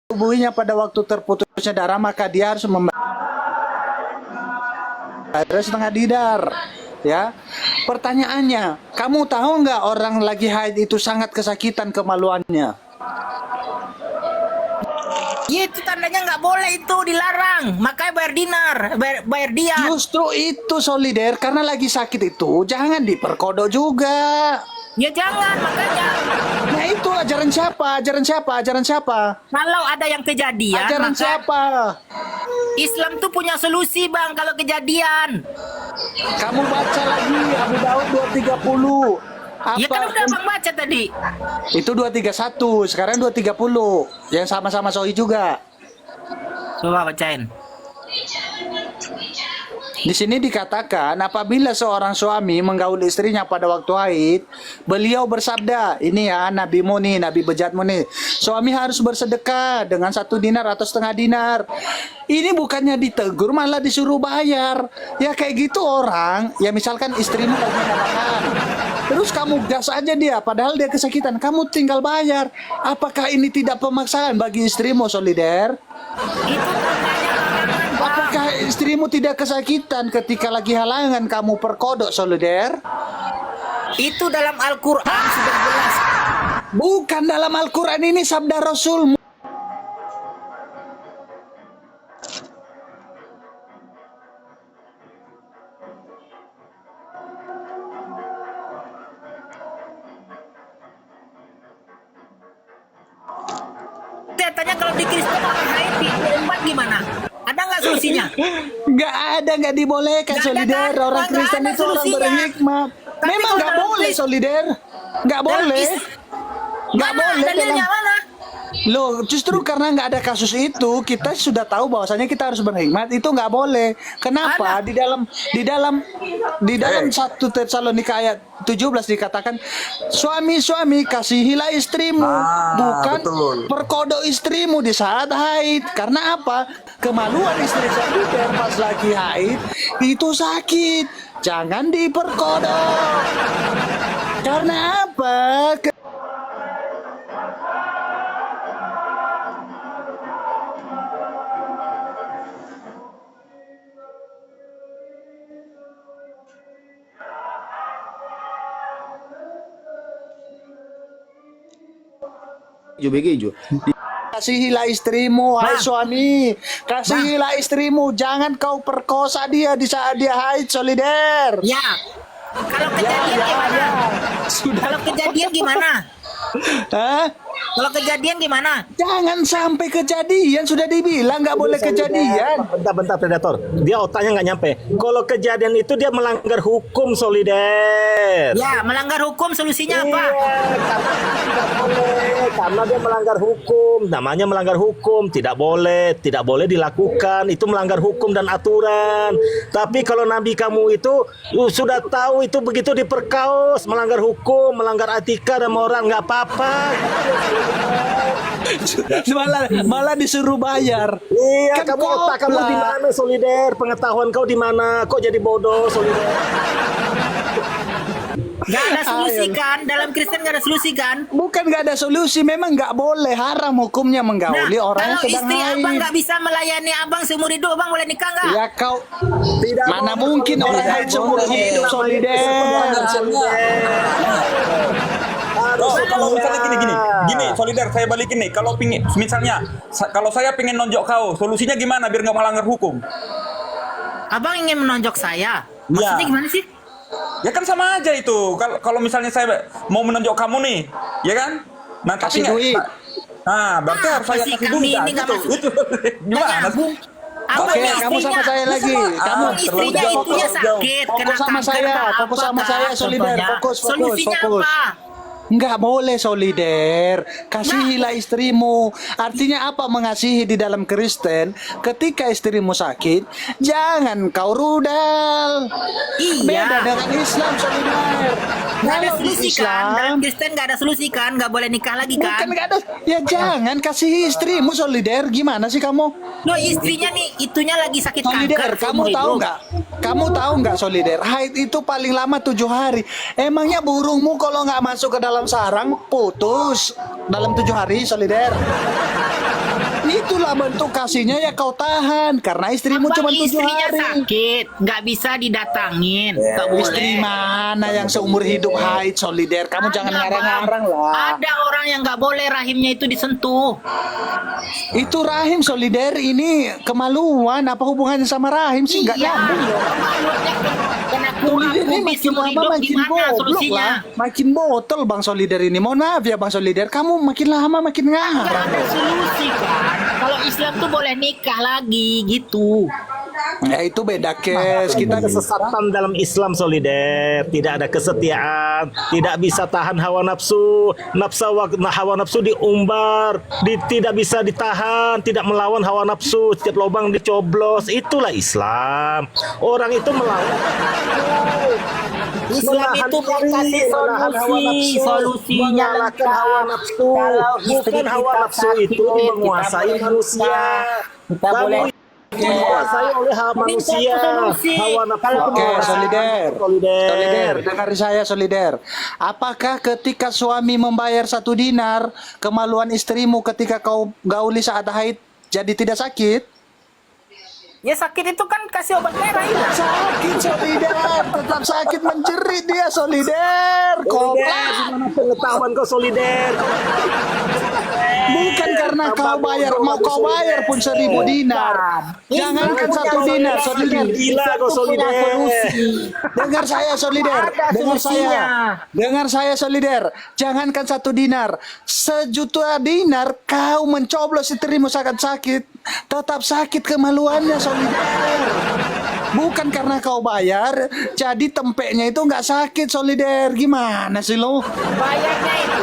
tubuhnya pada waktu terputusnya darah, maka dia harus membayar setengah didar. Ya, pertanyaannya, kamu tahu nggak orang lagi haid itu sangat kesakitan kemaluannya? Ya, itu tandanya nggak boleh, itu dilarang. Makanya bayar dinar, bayar dia. Justru itu solider, karena lagi sakit itu jangan diperkodok juga. Ya jangan, makanya. Nah itu ajaran siapa? Ajaran siapa? Ajaran siapa? Kalau ada yang kejadian, Ajaran maka siapa? Islam tuh punya solusi, Bang, kalau kejadian. Kamu baca lagi Abu Daud 230. Ya kan udah Bang baca tadi. Itu 231, sekarang 230. Yang sama-sama sahih juga. Coba bacain. Di sini dikatakan apabila seorang suami menggauli istrinya pada waktu haid, beliau bersabda, ini ya Nabi Muni, Nabi bejat Muni, suami harus bersedekah dengan 1 dinar atau setengah dinar. Ini bukannya ditegur, malah disuruh bayar. Ya kayak gitu orang, ya misalkan istrimu lagi halangan, terus kamu gas aja dia, padahal dia kesakitan, kamu tinggal bayar. Apakah ini tidak pemaksaan bagi istrimu, solider? Itu tandanya larangan, Bang. Apakah istrimu tidak kesakitan ketika lagi halangan kamu perkodok, solider? Itu dalam Al-Quran sudah jelas. Bukan dalam Al-Quran, ini sabda Rasul. Saya tanya kalau di Kristen orang haid di 24 gimana? Ada nggak solusinya? Nggak ada, nggak dibolehkan, Nggak ada, solider. kan? Orang Nggak Kristen ada itu orang solusinya. berhikmah. Tapi Memang kalau nggak dalam boleh, Kristen- solider. Nggak boleh. Nggak Mana boleh. dalilnya, mana? Loh, justru karena nggak ada kasus itu, kita sudah tahu bahwasanya kita harus berhikmat. Itu nggak boleh. Kenapa? Ada. Di dalam 1 Tesalonika ayat 17 dikatakan, suami-suami kasihilah istrimu, bukan betul. perkodok istrimu di saat haid. Karena apa? Kemaluan istri solider pas lagi haid itu sakit. Jangan diperkodok. Karena apa? Kasihilah istrimu, hai Bang. suami. Kasihilah istrimu, jangan kau perkosa dia di saat dia haid, solider. Ya. Kalau kejadian gimana? Sudah. Kalau kejadian gimana? Hah? Kalau kejadian gimana? Jangan sampai kejadian, sudah dibilang nggak boleh kejadian. Bentar, Predator. Dia otaknya nggak nyampe. Kalau kejadian itu dia melanggar hukum, solider. Ya, melanggar hukum solusinya apa? Tidak boleh, karena dia melanggar hukum. Namanya melanggar hukum, tidak boleh dilakukan. Itu melanggar hukum dan aturan. Tapi kalau Nabi kamu itu sudah tahu itu begitu diperkaos, melanggar hukum, melanggar etika sama orang, nggak apa-apa. malah disuruh bayar. Iya, Kan kamu otak kamu kopla. di mana, solider? Pengetahuan kau di mana? Kok jadi bodoh, solider? Gak ada solusi kan? Dalam Kristen gak ada solusi kan? Bukan nggak ada solusi, memang nggak boleh, haram hukumnya menggauli orang yang kalau sedang istri abang haid. gak bisa melayani abang seumur hidup, abang boleh nikah gak? Ya kau, Tidak mana boleh, mungkin solider. orang haid seumur hidup, solider. Harus Kalau misalnya setia. gini, solider, saya balikin nih. Kalau pingin, misalnya, kalau saya pengen nonjok kau, solusinya gimana biar nggak melanggar hukum? Abang ingin menonjok saya? Maksudnya Iya. gimana sih? Ya kan sama aja itu. Kalau misalnya saya mau menonjok kamu nih, ya kan? Nah, tapi Kasih nggak- duit. Nah, berarti harus saya Pasti kasih kami duit. ini nggak Gitu. masuk. Gitu. Nggak Gimana? nyambung. Abang Oke, nih kamu sama istrinya. saya lagi. Kamu Kamu istrinya terlalu itunya jauh, terlalu sakit, Fokus kena sama kanker, saya, kena fokus apa, sama saya, Kak, solider. contohnya. Fokus. Solusinya apa? Nggak boleh, solider. Kasihilah istrimu. Artinya apa mengasihi di dalam Kristen? Ketika istrimu sakit, jangan kau rudal. Iya. Beda dengan Islam, solider. Gak ada Kalau di solusi kan? Dalam Islam, Kristen gak ada solusi kan? Gak boleh nikah lagi bukan kan? nggak ada. Ya jangan kasihi istrimu, solider. Gimana sih kamu? Loh, istrinya nih, itunya lagi sakit Solider, kanker. kamu seumur tahu hidup. nggak? Kamu tahu nggak, solider? Haid itu paling lama 7 hari. Emangnya burungmu kalau nggak masuk ke dalam dalam sarang, putus dalam 7 hari, Solider. Itulah bentuk kasihnya ya kau tahan karena istrimu Abang cuma 7 istrinya hari. sakit, nggak bisa didatangin. Nggak Istri boleh. mana yang seumur hidup haid, Solider? Kamu jangan Ada, ngarang-ngarang Bang. lah. Ada orang yang nggak boleh rahimnya itu disentuh. Itu rahim, Solider. Ini kemaluan. Apa hubungannya sama rahim sih? Nggak Iya. nyambung loh. Kena Solider ini kubis makin seumur lama hidup, makin gimana goblok solusinya? lah. Makin botol Bang Solider ini. Mohon maaf ya Bang Solider. Kamu makin lama makin Nggak ngarang. ada solusi kan. Kalau Islam tuh boleh nikah lagi gitu. Ya itu beda case. Kita Kesesatan dalam Islam, Solider. Tidak ada kesetiaan, tidak bisa tahan hawa nafsu, hawa nafsu diumbar, tidak bisa ditahan, tidak melawan hawa nafsu, setiap lubang dicoblos. Itulah Islam. Orang itu melawan. Islam Menahan itu diri, kasih menahan hawa solusi, nafsu, solusinya mengalahkan lengkap. hawa nafsu. Kalau istri Bukan hawa kita nafsu sakit, itu kita menguasai boleh manusia. kita Kamu boleh dikuasai oleh hawa Minta manusia. solusi. Hawa nafsu. Kalau Oke, Solider. Solider. Solider. Solider, dengar saya Solider. Apakah ketika suami membayar 1 dinar, kemaluan istrimu ketika kau gauli saat haid jadi tidak sakit? Ya sakit itu kan kasih obat merah hilang. Sakit, Solider. Tetap sakit menjerit dia, Solider. Koplas. Gimana pengetahuan kau, Solider? Bukan karena kau bayar, mau kau bayar pun 1.000 dinar. Jangankan 1 dinar, Solider. Gila kau, Solider. Dengar saya, Solider. Ada Dengar solusinya. saya. Dengar saya, Solider. Jangankan 1 dinar, 1.000.000 dinar kau mencoblos istrimu sangat sakit, tetap sakit kemaluannya, Solider. Bukan karena kau bayar, jadi tempeknya itu nggak sakit, Solider. Gimana sih lo? Bayarnya itu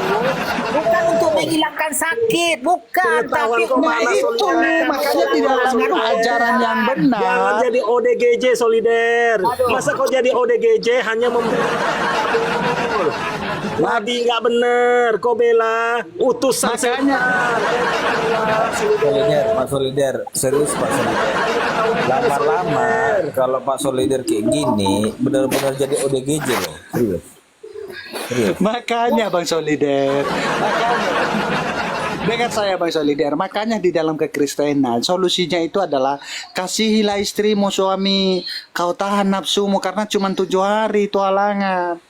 bukan untuk menghilangkan sakit, bukan, Pengetahuan tapi kau Nah mana, itu, Solider? makanya di dalam ajaran yang Jangan benar. jadi ODGJ, Solider. Masa kau jadi ODGJ hanya membela Nabi nggak bener, kau bela utusan Makanya. Solider, Pak Solider, serius Pak Solider. Lama-lama kalau Pak Solider kayak gini, benar-benar jadi ODGJ loh. Serius. Serius. Makanya Bang Solider, makanya dengar saya Bang Solider, makanya di dalam kekristenan solusinya itu adalah kasihilah istrimu suami, kau tahan nafsumu karena cuma 7 hari itu halangan.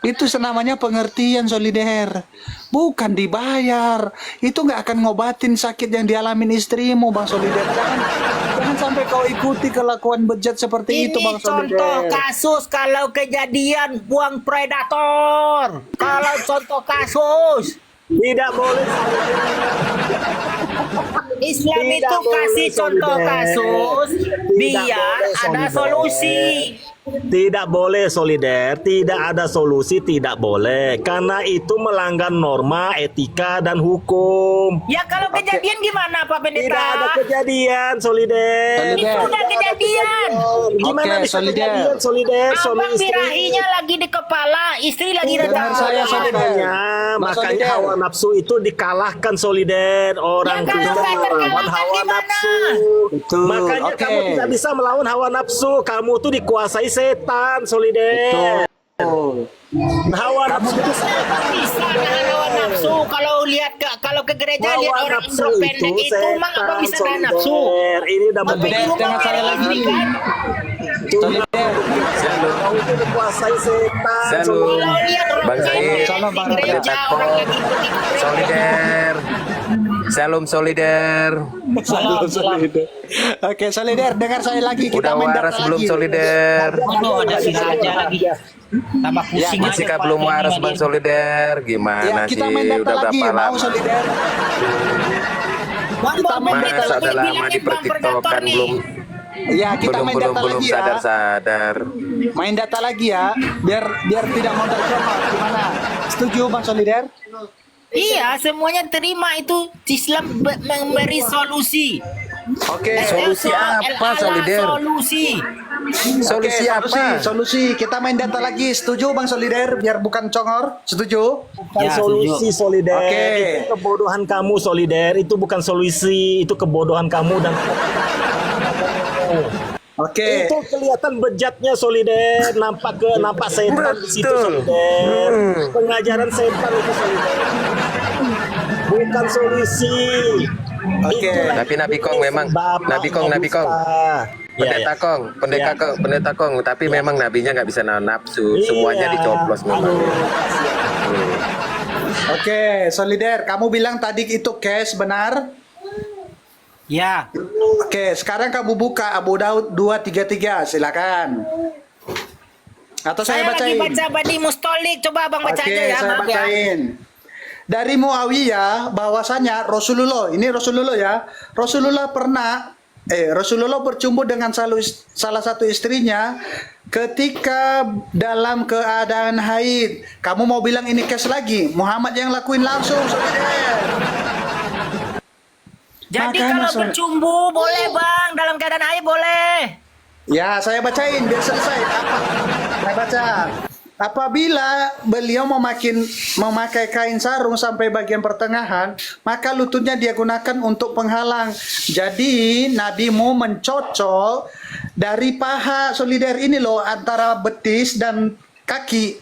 Itu namanya pengertian, Solider, bukan dibayar. Itu nggak akan ngobatin sakit yang dialamin istrimu, Bang Solider. Jangan sampai kau ikuti kelakuan bejat seperti itu, ini Bang Solider. contoh kasus kalau kejadian buang predator. Kalau contoh kasus tidak boleh. Islam Tidak itu boleh, kasih contoh Solider. kasus biar boleh, ada Solider. solusi. Tidak boleh, Solider. Tidak ada solusi, tidak boleh. Karena itu melanggar norma, etika, dan hukum. Ya kalau kejadian gimana Pak Tidak ada Pendeta? kejadian, Solider. Itu udah kejadian. Gimana Oke, bisa Solider. kejadian, Solider? Suami Abang istri. birahinya lagi di kepala, istri lagi Dengar datang. saya, Solider. Makanya, Mas makanya Solider. hawa nafsu itu dikalahkan, Solider. Orang Ya, kalau Kristen nggak melawan terkalahkan hawa gimana? nafsu. Betul. Makanya Oke. kamu tidak bisa melawan hawa nafsu. Kamu tuh dikuasai setan, Solider. Hawa nafsu itu Bisa nahan hawa nafsu. Kalau lihat kalau ke gereja lihat hawa orang nafsu umur pendek itu mah apa bisa nahan nafsu? Solider. Ini udah Tapi di berbeda. rumah dengar saya orang lagi. istri kan. Solider. Kamu itu dikuasai setan. Shalom. Kalau lihat orang Bang pendek Said. Salam, di Bang gereja Said. orang lagi pergi ke gereja. Solider. Shalom Solider. Salam, Solider. Oke, Solider, dengar saya lagi. Kita Udah main waras data belum lagi. Solider? Aduh, ada sisa aja lagi. Tambah pusing aja. Jessica Pak, belum ini waras lagi. Bang Solider. Ya, Gimana sih? kita main data Udah lagi. berapa Mau, lama? Solider? Bang, Kita Bang, main Bang, data Masa Bang, udah lama bilangin Bang dipertiktokan Predator nih. belum Ya, kita main data belum lagi ya. sadar-sadar. Main data lagi ya, biar tidak modal comot. Gimana? Setuju Bang Solider? Iya, semuanya terima itu Islam memberi solusi. Oke. Solusi apa, Solider? Solusi. Solusi Oke, apa? Solusi. Kita main data lagi. Setuju Bang Solider? Biar bukan congor. Setuju? Bukan Ya, solusi, Solider. Oke. Itu kebodohan kamu, Solider. Itu bukan solusi, itu kebodohan kamu dan Oke. Itu kelihatan bejatnya Solider, nampak setan di situ Solider. Pengajaran setan itu Solider. Bukan solusi. Oke. Itulah Tapi Nabi Kong memang Bapak Nabi Kong Augusta. Pendeta Kong, pendeta Kong, tapi memang nabinya nggak bisa nahan nafsu, semuanya dicoblos memang. Oke, Solider, kamu bilang tadi itu cash benar? Ya. Oke, sekarang kamu buka Abu Daud 233, silakan. Atau saya lagi bacain? baca Bani Mustolik. Coba Abang baca Oke, aja ya, saya maaf ya. bacain. Dari Muawiyah bahwasanya Rasulullah Rasulullah bercumbu dengan salah satu istrinya ketika dalam keadaan haid. Kamu mau bilang ini cash lagi? Muhammad yang lakuin langsung, Saudara. Jadi Makanya, kalau Saudara. bercumbu boleh Bang, dalam keadaan haid boleh. Ya, saya bacain biar selesai. Saya baca. Apabila beliau memakai kain sarung sampai bagian pertengahan, maka lututnya dia gunakan untuk penghalang. Jadi Nabimu mencocol dari paha Solider ini loh, antara betis dan kaki.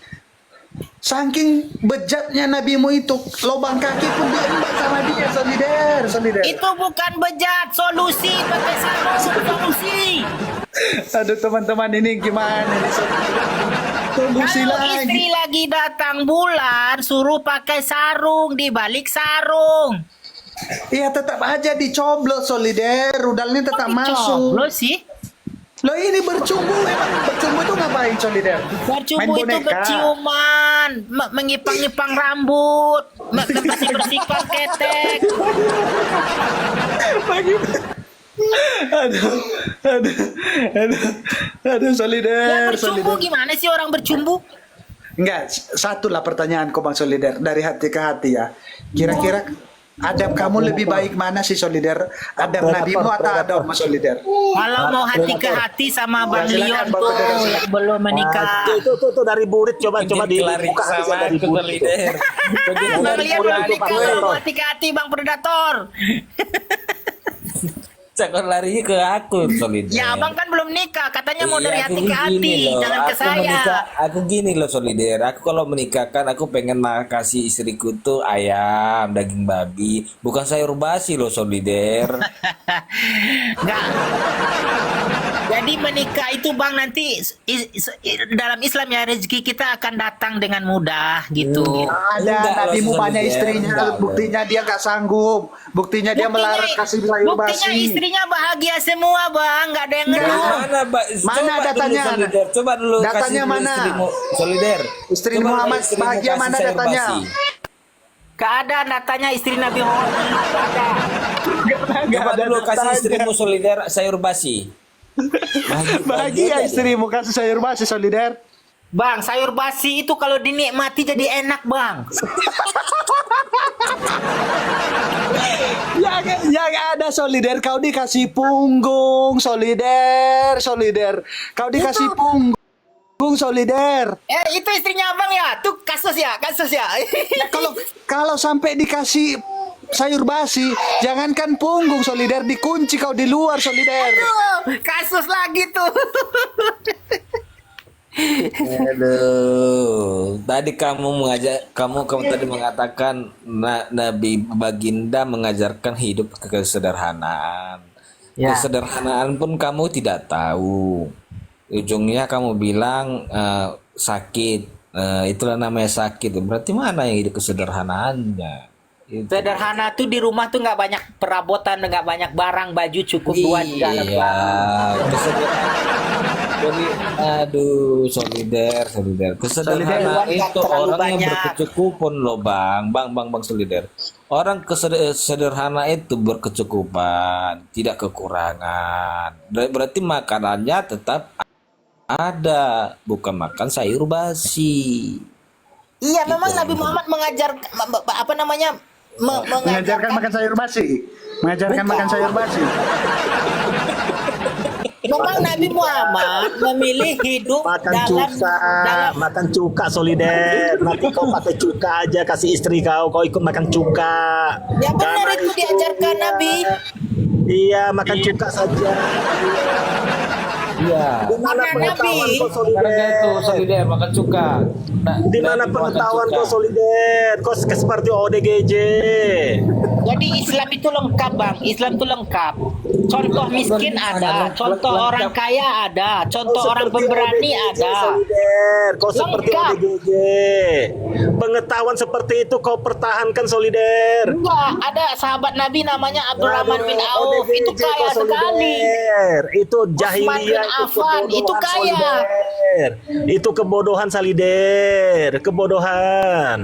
Saking bejatnya Nabimu itu, lubang kaki pun diembat sama dia, Solider. Itu bukan bejat, solusi pakai sarung, solusi. Aduh teman-teman, ini gimana nih? Solusi Kalau lagi. istri lagi datang bulan, suruh pakai sarung di balik sarung. Iya, tetap aja dicoblos, Solider. Rudalnya tetap masuk. Lo sih? Loh, ini bercumbu, emang bercumbu itu ngapain, Solider? Bercumbu Main itu boneka. berciuman, mengipang-ipang rambut, bersih-bersihkan ketek. Aduh, Solider. Ya bercumbu gimana sih orang bercumbu? Enggak, satu lah pertanyaanku, Bang Solider. Dari hati ke hati ya. Kira-kira adab kamu lebih baik mana sih, Solider? Adab Nabimu atau adab Mas Solider? Kalau mau hati ke hati sama Bang silakan, Leon Bang tuh Solider. yang belum menikah. Tuh dari burit coba dibuka aja sama dari aku, burit. Solider. Bang Leon belum menikah, Predator. mau hati ke hati Bang Predator. Cakor larinya ke aku, Solider. Ya Abang kan belum nikah, katanya mau Iya, dari aku hati ke hati, gini loh, jangan ke aku saya. aku gini loh, Solider. Aku kalau menikahkan, aku pengen kasih istriku tuh ayam, daging babi, bukan sayur basi loh, Solider. Enggak. Jadi menikah itu Bang nanti dalam Islam ya, rezeki kita akan datang dengan mudah gitu. Ada Enggak, Nabimu Solider. banyak istrinya, Enggak, buktinya dia nggak sanggup, buktinya dia melarang kasih sayur buktinya basi. istrinya bahagia semua Bang, nggak ada yang ngeluh. Mana, Mana coba datanya? Dulu, Solider. Coba dulu Datanya kasih dulu mana? istrimu, Solider. Istri Coba Muhammad istrimu bahagia kasih mana sayur datanya? basi. Keadaan datanya istri Nabi Muhammad nggak ada. Coba dulu kasih istrimu, Solider, sayur basi. Bahagia istrimu kasih sayur basi, Solider. Bang, sayur basi itu kalau dinikmati jadi enak Bang. Yang ada, Solider, kau dikasih punggung, Solider. Kau dikasih punggung, Solider. Itu istrinya Abang ya, tuh kasus ya. Kalau sampai dikasih sayur basi, jangankan punggung, Solider, dikunci kau di luar, Solider. Kasus lagi tuh. Aduh, tadi kamu tadi mengatakan Nabi Baginda mengajarkan hidup kesederhanaan. Ya. Kesederhanaan pun kamu tidak tahu. Ujungnya kamu bilang sakit. Itulah namanya sakit. Berarti mana yang hidup kesederhanaannya? Itu. Sederhana tuh di rumah tuh nggak banyak perabotan, nggak banyak barang, baju cukup 2-3 Iya, lembar. kesederhanaan. Jadi, aduh, Solider. Kesederhanaan Solider, itu terlalu orang yang banyak. berkecukupan loh, Bang Solider. Orang sederhana itu berkecukupan, tidak kekurangan. Berarti makanannya tetap ada, bukan makan sayur basi. Iya, memang Nabi Muhammad mengajar apa namanya? Mengajarkan makan sayur basi. Makan sayur basi. Memang Nabi Muhammad memilih hidup makan cuka Solider. Nanti kau pakai cuka aja, kasih istri kau ikut makan cuka. Ya benar itu diajarkan Nabi. Iya, makan cuka saja. Iya. Di mana Karena pengetahuan Nabi. kau Karena itu solider? solider makan cuka. Nah, Di mana Nabi makan pengetahuan cuka. kau solider? Kau seperti ODGJ. Jadi Islam itu lengkap bang, Islam itu lengkap. Contoh miskin ada, contoh orang kaya ada, contoh orang pemberani ada. Solider, kau seperti Lengkap. ODGJ. Pengetahuan seperti itu kau pertahankan solider. Enggak, ada sahabat Nabi namanya Abdurrahman bin Auf, ODGJ itu kaya kau sekali. solider. Itu Utsman bin jahiliyah, Affan, itu kebodohan kaya. solider. Itu kebodohan solider, kebodohan.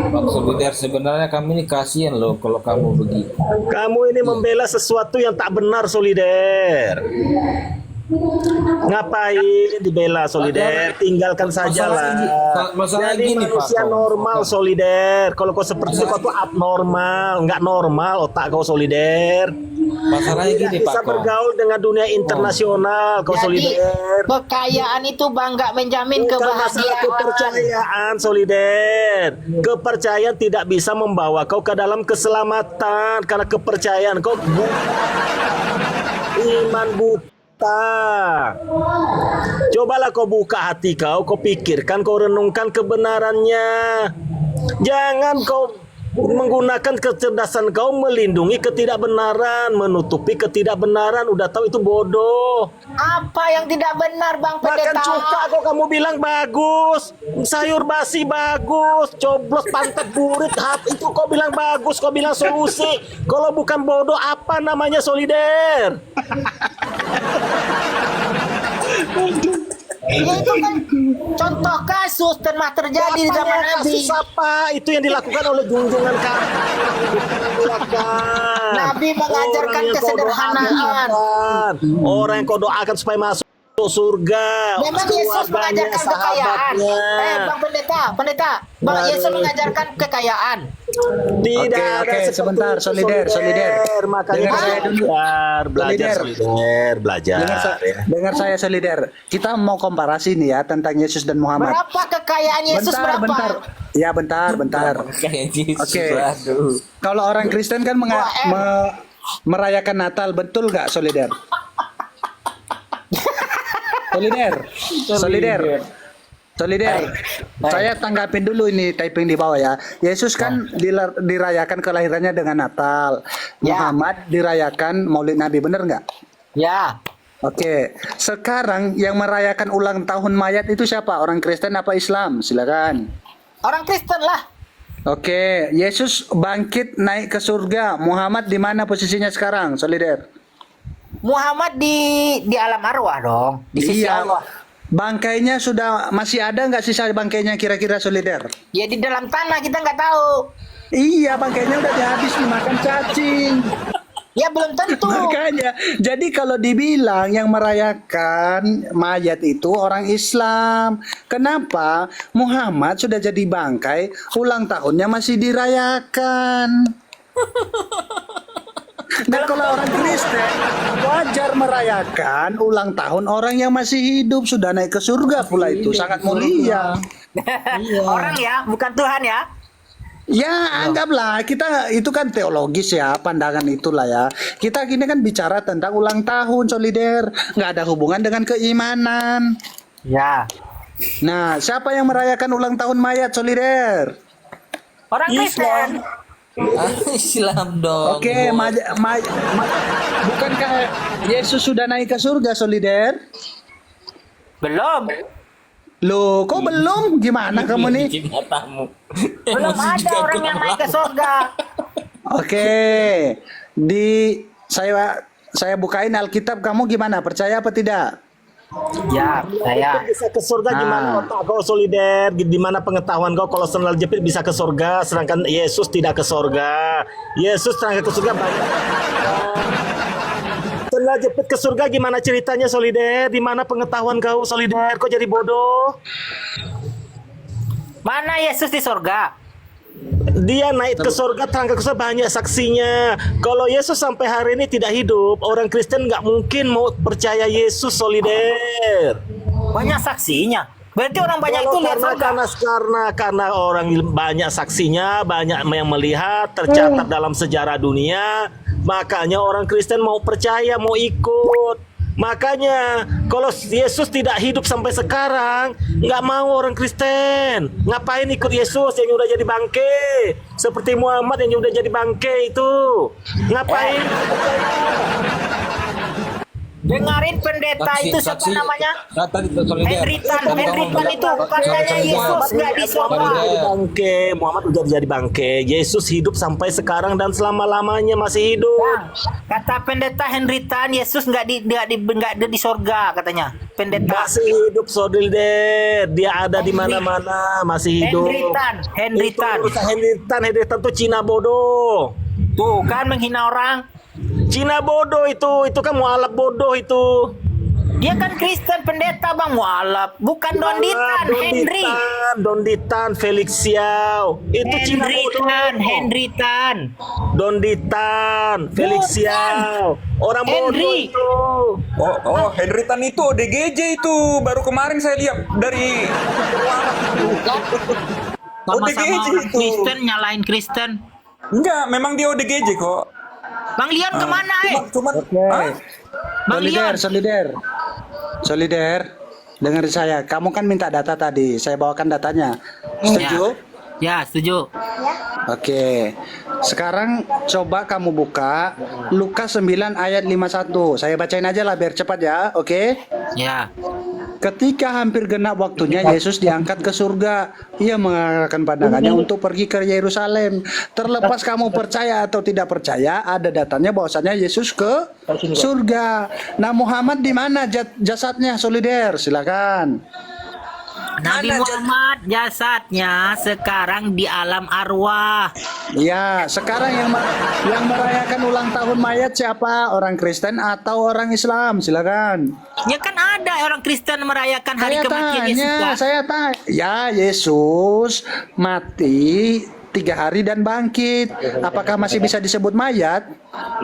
Bang solider, sebenarnya kami ini kasihan loh kalau kamu begitu. Kamu ini membela sesuatu yang tak benar solider. Ngapain dibela solider? Tinggalkan sajalah. Masalah Jadi gini, Pak manusia Kong. normal solider. Kalau kau seperti itu kau tuh abnormal, nggak normal otak kau solider. Masalahnya Tidak gini bisa Pak Kong. bergaul dengan dunia internasional kau Jadi solider. kekayaan itu bang nggak menjamin Bukan masalah kebahagiaan. kepercayaan solider. Kepercayaan tidak bisa membawa kau ke dalam keselamatan karena kepercayaan kau iman buta. Cobalah kau buka hati kau pikirkan, kau renungkan kebenarannya. Jangan kau menggunakan kecerdasan kau melindungi ketidakbenaran, menutupi ketidakbenaran. Udah tahu itu bodoh. Apa yang tidak benar bang Makan pendeta? cuka kok kamu bilang bagus, sayur basi bagus, coblos pantat burit itu kau bilang bagus, kau bilang solusi. Kalau bukan bodoh apa namanya solider? Ya itu kan contoh kasus pernah terjadi di zaman Apanya Nabi. kasus apa? Itu yang dilakukan oleh junjungan kami. Nabi mengajarkan Orang yang kau kesederhanaan. doakan. Orang yang kau doakan supaya masuk surga. Memang Yesus Keluarganya, mengajarkan kekayaan. sahabatnya. Bang pendeta, Bang Yesus mengajarkan kekayaan. Tidak Oke, ada oke, seperti sebentar, itu, solider. Makanya Dengar saya dulu. belajar, Solider. belajar. Dengar saya solider. Kita mau komparasi nih ya tentang Yesus dan Muhammad. Berapa kekayaan Yesus berapa? Bentar. Ya, bentar. Kayak Yesus. Oke. Aduh. Kalau orang Kristen kan merayakan Natal, betul nggak solider? Solider. Saya tanggapin dulu ini typing di bawah ya. Yesus kan dirayakan kelahirannya dengan Natal. Ya. Muhammad dirayakan Maulid Nabi, bener nggak? Ya, Oke. Sekarang yang merayakan ulang tahun mayat itu siapa? Orang Kristen apa Islam? Silakan. orang Kristen lah. Oke. Yesus bangkit naik ke surga. Muhammad di mana posisinya sekarang? Solider. Muhammad di alam arwah dong, di sisi Iya. Allah. Bangkainya sudah masih ada nggak sisa bangkainya kira-kira solider? Ya di dalam tanah kita nggak tahu. Iya, bangkainya udah dihabis dimakan cacing. Ya belum tentu. Makanya, jadi kalau dibilang yang merayakan mayat itu orang Islam, kenapa Muhammad sudah jadi bangkai, ulang tahunnya masih dirayakan? Nah, kalau orang Kristen wajar merayakan ulang tahun orang yang masih hidup, sudah naik ke surga pula, itu sangat mulia. Orang ya, bukan Tuhan ya. Ya, anggaplah kita itu kan teologis ya, pandangan itulah ya. Kita gini kan bicara tentang ulang tahun solider, nggak ada hubungan dengan keimanan. Ya. Nah, siapa yang merayakan ulang tahun mayat solider? Orang Kristen. Islam dong. Oke, bukankah Yesus sudah naik ke surga solider? Belum. Loh, kok belum? Gimana kamu nih? Bikin matamu. Belum Emosi ada juga orang kau yang naik ke malah. surga. Oke, saya bukain Alkitab, kamu gimana? Percaya apa tidak? Ya, saya. Bisa ke surga gimana otak kau solider? Di mana pengetahuan kau kalau sendal jepit bisa ke surga, sedangkan Yesus tidak ke surga. Yesus terangkat ke surga banyak. Sendal jepit ke surga gimana ceritanya solider? Di mana pengetahuan kau solider? Kau jadi bodoh. Mana Yesus di surga? Dia naik ke surga, terangkat ke surga banyak saksinya. Kalau Yesus sampai hari ini tidak hidup, orang Kristen nggak mungkin mau percaya Yesus solider. Banyak saksinya. Berarti orang banyak itu lihat surga. Karena orang banyak saksinya, banyak yang melihat, tercatat dalam sejarah dunia, makanya orang Kristen mau percaya, mau ikut. Makanya kalau Yesus tidak hidup sampai sekarang, nggak mau orang Kristen. Ngapain ikut Yesus yang udah jadi bangke? Seperti Muhammad yang udah jadi bangke itu. Ngapain? Dengarin pendeta itu siapa namanya? Tadi solider. Henritan itu katanya Yesus nggak di Muhammad surga. udah jadi bangke. Muhammad udah jadi bangke. Yesus hidup sampai sekarang dan selama-lamanya masih hidup. Bang, kata pendeta Henritan Yesus nggak di surga katanya. Pendeta Masih hidup solider. Dia ada di mana-mana, masih hidup. Henritan. Itu Henritan tuh Cina bodoh. Tuh kan menghina orang. Cina bodoh itu kan mualaf bodoh itu. Dia kan Kristen pendeta Bang mualaf, bukan Donditan, Henry. Donditan, Felix Xiao. Itu Cina bodoh. Henritan. Donditan, Felix Bukan. Xiao. Orang bodoh Henry. itu. Oh, Henritan itu ODGJ itu. Baru kemarin saya lihat dari Sama-sama ODGJ orang itu. Kristen nyalain Kristen. Enggak, memang dia ODGJ kok. Bang Lian kemana Cuman Hah? Bang Lian. Solider, dengerin saya. Kamu kan minta data tadi, saya bawakan datanya. Setuju? Ya, setuju. Oke. Sekarang coba kamu buka Lukas 9 ayat 51. Saya bacain aja lah biar cepat ya, oke? Ya. Ketika hampir genap waktunya, Yesus diangkat ke surga. Ia mengarahkan pandangannya untuk pergi ke Yerusalem. Terlepas kamu percaya atau tidak percaya, ada datanya bahwasanya Yesus ke surga. Nah, Muhammad di mana jasadnya, Solider? Silakan. Nabi Muhammad jasadnya sekarang di alam arwah. Ya, sekarang yang merayakan ulang tahun mayat siapa? Orang Kristen atau orang Islam? Silakan. Ya kan ada orang Kristen merayakan hari kematian Yesus. Kan? Saya tanya. Ya, Yesus mati 3 hari dan bangkit. Apakah masih bisa disebut mayat?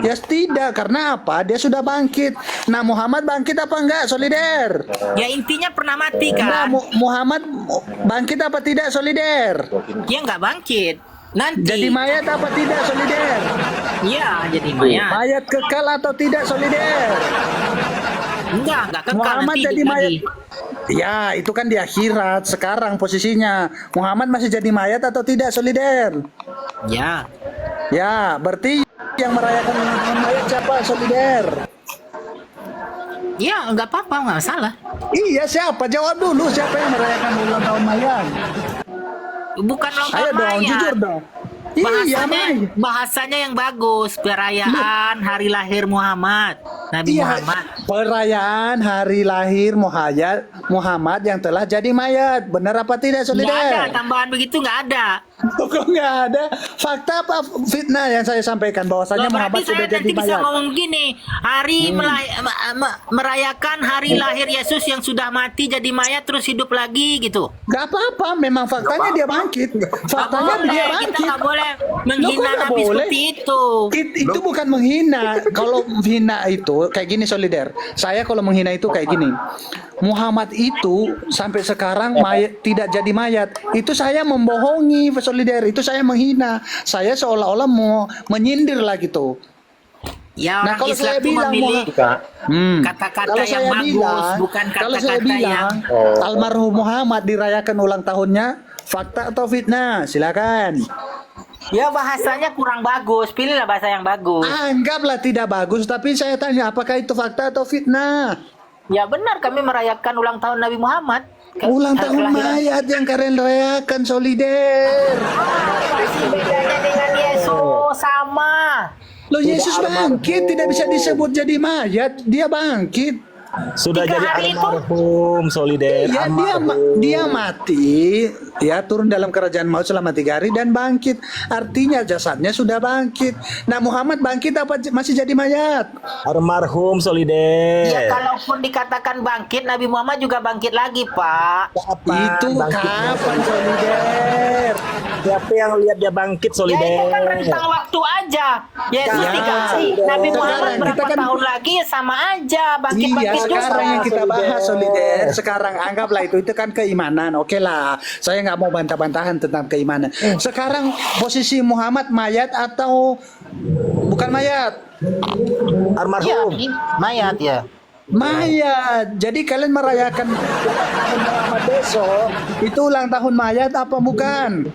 Ya tidak, karena apa? Dia sudah bangkit. Nah, Muhammad bangkit apa enggak, Solider? Ya intinya pernah mati Nah, kan? Muhammad bangkit apa tidak, Solider? Dia nggak bangkit. Nanti. Jadi mayat apa tidak, Solider? Iya, jadi mayat. Mayat kekal atau tidak, Solider? Enggak kekal Muhammad nanti jadi hidup mayat. lagi. Ya, itu kan di akhirat. Sekarang posisinya Muhammad masih jadi mayat atau tidak, Solider? Ya. Ya, berarti yang merayakan ulang tahun mayat siapa, Solider? Ya, nggak apa-apa, nggak masalah. Iya, siapa? Jawab dulu, siapa yang merayakan ulang tahun mayat? Bukan ulang Ayo tahun dong, mayat. jujur dong. Iya, Bahasanya yang bagus, perayaan hari lahir Muhammad, Nabi Iya, Muhammad. perayaan hari lahir Muhammad yang telah jadi mayat. Benar apa tidak, Nggak ada Solider? tambahan begitu, nggak ada. Kok nggak ada? Fakta apa fitnah yang saya sampaikan bahwasanya Loh, Muhammad berarti sudah saya jadi nanti bisa mayat? ngomong gini, merayakan hari lahir Yesus yang sudah mati jadi mayat terus hidup lagi gitu. Gak apa-apa, memang faktanya dia bangkit. Faktanya Nggak boleh, dia kita bangkit. nggak boleh Loh, menghina kok nggak Nabi boleh? seperti itu. Itu bukan menghina. Kalau menghina itu kayak gini, Solider. Saya kalau menghina itu kayak gini. Muhammad itu sampai sekarang mayat, tidak jadi mayat. Itu saya membohongi, Solider. Itu saya menghina. Saya seolah-olah mau menyindir lah gitu. Ya Nah, orang kalau Islam saya itu bilang memilih kata-kata Kalau yang saya bagus, bilang, bukan kalau saya kata-kata yang bilang almarhum Muhammad dirayakan ulang tahunnya, fakta atau fitnah? Silakan. ya bahasanya kurang bagus. Pilihlah bahasa yang bagus. Anggaplah tidak bagus, tapi saya tanya apakah itu fakta atau fitnah? Ya benar, kami merayakan ulang tahun Nabi Muhammad. Ulang Hari tahun kelahiran. mayat yang kalian rayakan, Solider. Apa sih bedanya dengan Yesus? Sama. Loh, Yesus bangkit, tidak bisa disebut jadi mayat, dia bangkit. Sudah 3 jadi hari itu. almarhum, Solider. Iya, dia mati, ya turun dalam kerajaan maut selama 3 hari dan bangkit. Artinya jasadnya sudah bangkit. Nah, Muhammad bangkit apa masih jadi mayat? Almarhum, Solider. Ya kalaupun dikatakan bangkit, Nabi Muhammad juga bangkit lagi, Pak. Itu kapan, Solider? Siapa yang lihat dia bangkit, Ya Solider? itu kan rentang waktu aja. Yesus Ya, 3 hari, Nabi Muhammad sekarang berapa kita kan- tahun lagi ya sama aja Iya, bangkit-bangkit juga. sekarang yang kita bahas, Solider. Sekarang anggaplah itu kan keimanan. Oke lah, saya nggak mau bantah-bantahan tentang keimanan. Sekarang posisi Muhammad mayat atau bukan mayat? Ya, Almarhum. mayat ya. Mayat. Jadi kalian merayakan Muhammad besok itu ulang tahun mayat apa bukan?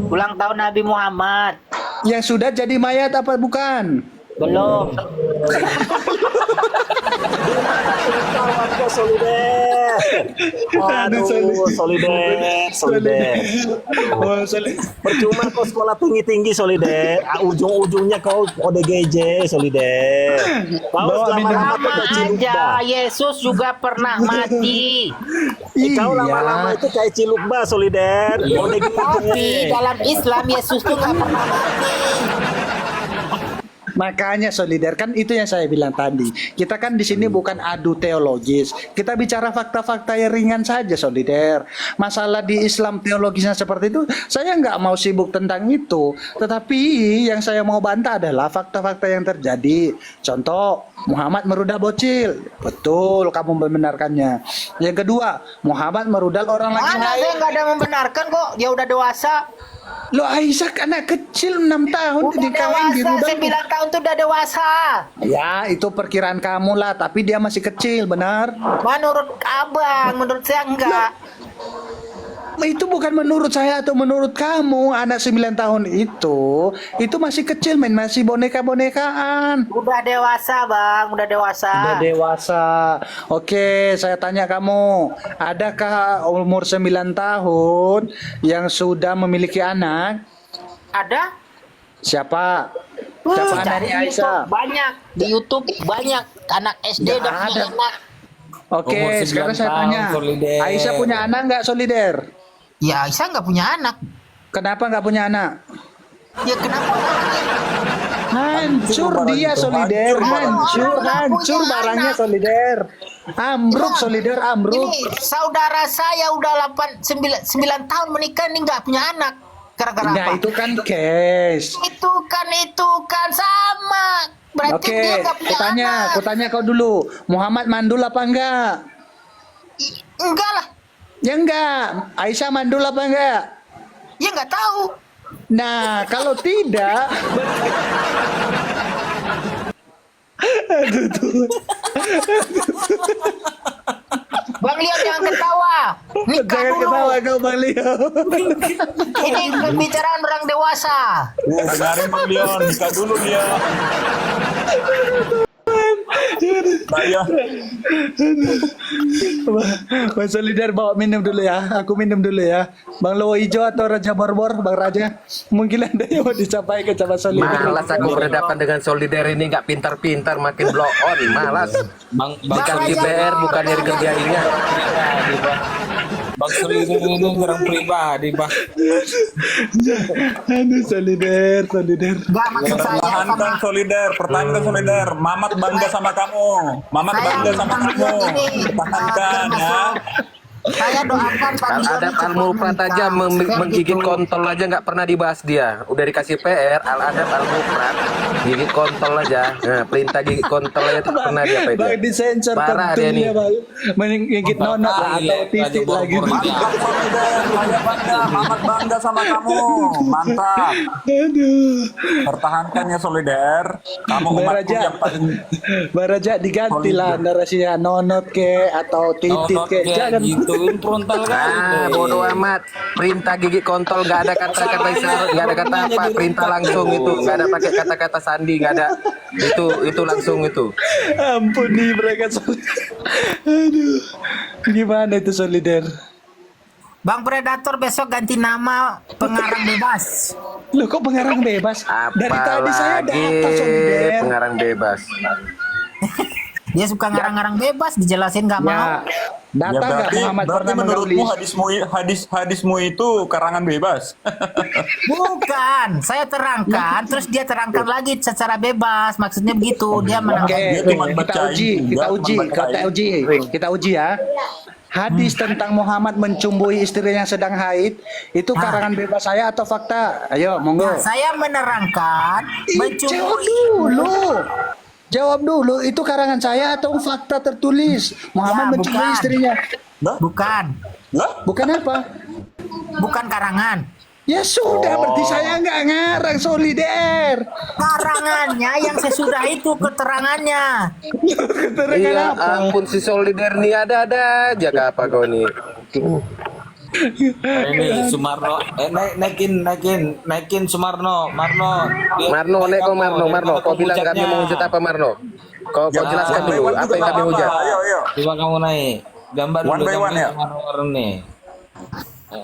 Ulang tahun Nabi Muhammad. Yang sudah jadi mayat apa bukan? Belum. Kawan kau solider. Aduh, solider. Oh, solid. Percuma kau sekolah tinggi-tinggi solider. Ujung-ujungnya kau ODGJ solider. Kau Bawa selama-lama Sama kau ciluk aja, bah. Yesus juga pernah mati. Kau lama-lama itu kayak ciluk bah solider. Tapi ODGJ. dalam Islam Yesus tuh nggak pernah mati. Makanya solider kan itu yang saya bilang tadi. Kita kan di sini bukan adu teologis. Kita bicara fakta-fakta yang ringan saja solider. Masalah di Islam teologisnya seperti itu, saya nggak mau sibuk tentang itu. Tetapi yang saya mau bantah adalah fakta-fakta yang terjadi. Contoh, Muhammad merudal bocil. Betul, kamu membenarkannya. Yang kedua, Muhammad merudal orang lagi Mana lain. saya nggak ada membenarkan kok. Dia udah dewasa. Lo Aisyah anak kecil 6 tahun Udah dikawain di dewasa. rudal. 9 tahun tuh udah dewasa. Ya, itu perkiraan kamu lah, tapi dia masih kecil, benar? Menurut abang, menurut saya enggak. Itu bukan menurut saya atau menurut kamu. Anak 9 tahun itu masih kecil, men, masih boneka-bonekaan. Udah dewasa bang, udah dewasa. Udah dewasa. Oke, saya tanya kamu, adakah umur 9 tahun yang sudah memiliki anak? Ada? Siapa? Siapa Cari anaknya di Aisyah? YouTube banyak, di YouTube banyak anak SD Nggak udah punya ada. anak. Oke, Umur 9 sekarang saya tahun, tanya, solider. Aisyah punya anak nggak, solider? Ya Aisyah nggak punya anak. Kenapa nggak punya anak? Ya kenapa? Hancur barang dia itu, solider, hancur hancur punya barangnya anak. solider. Ambruk solider, ambruk. Ini saudara saya udah 9 tahun menikah ini nggak punya anak. Gara-gara Nah apa? itu kan case. Itu kan sama. Berarti Oke, dia nggak punya anak. kutanya kau dulu. Muhammad mandul apa enggak? Enggak lah. Ya enggak. Aisyah mandul apa enggak? Ya nggak tahu. Nah, kalau tidak, Bang Leo jangan ketawa. Nikah jangan dulu. ketawa kau Bang Leo. Ini pembicaraan orang dewasa. Dengarin Bang Leon, nikah dulu dia. Saya Bang Solider bawa minum dulu ya. Aku minum dulu ya. Bang Lowo Ijo atau Raja Borbor, Bang Raja. Mungkin ada yang mau disampaikan sama Solider. Malas aku berhadapan dengan solider ini nggak pintar-pintar, makin blow on, malas. Bang Bukan GBR, bukan dari kerjainnya. pribadi, Bang. Bang Solider ini orang pribadi, Bang. Aduh Solider. Nggak maksud saya sama. pertahankan solider, pertahankan solider. Mamat bangga sama kamu. Mamat Saya bangga sama bukan kamu. begini. Pertahankan ya. Saya doakan Pak Leo Al-Adab cepat Al-Mufrad menikah. aja Saya menggigit gitu. kontol aja nggak pernah dibahas dia. Udah dikasih PR, Al-Adab Al-Mufrad gigit kontol aja. Nah, perintah gigit kontol aja tak pernah dia apa Bang disensor Parah dia nih. kontolnya Bang. Menggigit nonot lah atau titik lagi. Mantap solider, saya bangga. Mamat bangga sama kamu. Mantap. Aduh. Pertahankan ya solider. Kamu umatku yang paling Bang Raja diganti lah narasinya nonot ke atau titik Nonton ke. kayak Jangan gituin frontal kali. Ah, bodoh amat. Perintah gigit kontol nggak ada kata-kata isyarat, nggak ada kata apa. Perintah langsung itu, nggak ada pakai kata-kata sandi, nggak ada. Itu langsung itu. ampun nih mereka Solider. Aduh. Gimana itu Solider? Bang Predator besok ganti nama pengarang bebas. Loh kok pengarang bebas? Dari tadi saya Apalagi data Solider. pengarang bebas. Dia suka ngarang-ngarang bebas, dijelasin nggak mau. Ya, data ya nggak Muhammad pernah menurutmu menulis? hadismu itu karangan bebas. Bukan, saya terangkan, terus dia terangkan lagi secara bebas. Maksudnya begitu, dia Oke, menangkap. Dia cuma bacain, kita uji, enggak, kita uji ya. Hadis tentang Muhammad mencumbui istri yang sedang haid itu karangan bebas saya atau fakta? Ayo, monggo. Nah, saya menerangkan, Jawab dulu. Jawab dulu, itu karangan saya atau fakta tertulis? Muhammad Ya, mencumbui bukan. istrinya. Nah, Bukan, lah, Bukan apa? bukan karangan. Ya sudah, berarti saya nggak ngarang solider. Karangannya yang sesudah itu keterangannya. Keterangan Iya apa? ampun si Solider nih ada aja apa kau nih. Ini Sumarno, naikin Sumarno, Marno. Marno, naik kau Marno. Kau bilang kami mau hujat apa Marno? Kau jelaskan dulu One by one apa juga yang kami nggak hujat. apa-apa. Ayo, ayo. Coba kamu naik. Gambar One dulu by one gambar ya? Sumarno nih.